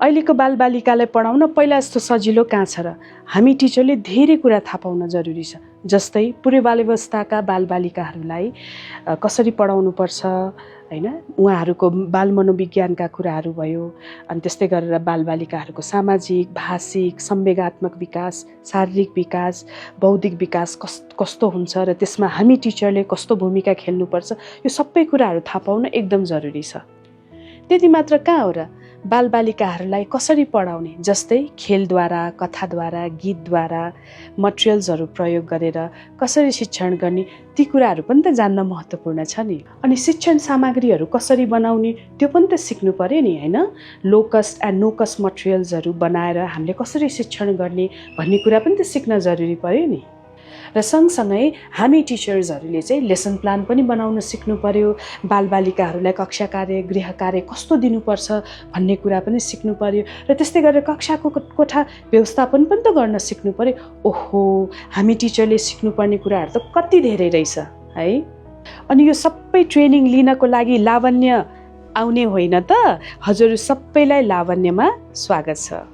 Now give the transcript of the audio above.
अहिलेको बालबालिकालाई पढाउन पहिला जस्तो सजिलो कहाँ छ र? हामी टिचरले धेरै कुरा थाहा पाउन जरुरी छ। जस्तै पूर्व बाल्यावस्थाका बालबालिकाहरूलाई कसरी पढाउनुपर्छ हैन, उहाँहरूको बाल मनोविज्ञानका कुराहरू भयो, अनि त्यस्तै गरेर बालबालिकाहरूको सामाजिक, भाषिक, संवेगात्मक विकास, शारीरिक विकास, बौद्धिक विकास कस्तो हुन्छ र त्यसमा हामी टिचरले कस्तो भूमिका खेल्नुपर्छ, यो सबै कुराहरू थाहा पाउन एकदम जरुरी छ। त्यति मात्र कहाँ हो र, बालबालिकाहरूलाई कसरी पढाउने, जस्तै खेलद्वारा, कथाद्वारा, गीतद्वारा, मटेरियल्सहरू प्रयोग गरेर कसरी शिक्षण गर्ने, ती कुराहरू पनि त जान्न महत्त्वपूर्ण छ नि। अनि शिक्षण सामग्रीहरू कसरी बनाउने त्यो पनि त सिक्नु पर्यो नि हैन। लो कस्ट एन्ड नो कस्ट मटेरियल्सहरू बनाएर हामीले कसरी शिक्षण गर्ने भन्ने कुरा पनि त सिक्न जरुरी पर्यो नि। र सँगसँगै हामी टिचर्सहरूले चाहिँ लेसन प्लान पनि बनाउन सिक्नु पर्यो, बालबालिकाहरूलाई कक्षा कार्य, गृह कार्य कस्तो दिनुपर्छ भन्ने कुरा पनि सिक्नु पर्यो, र त्यस्तै गरेर कक्षाको कोठा व्यवस्थापन पनि त गर्न सिक्नु पर्यो। ओहो, हामी टिचरले सिक्नुपर्ने कुराहरू त कति धेरै रहेछ है। अनि यो सबै ट्रेनिङ लिनको लागि लावण्य आउने होइन त, हजुर सबैलाई लावण्यमा स्वागत छ।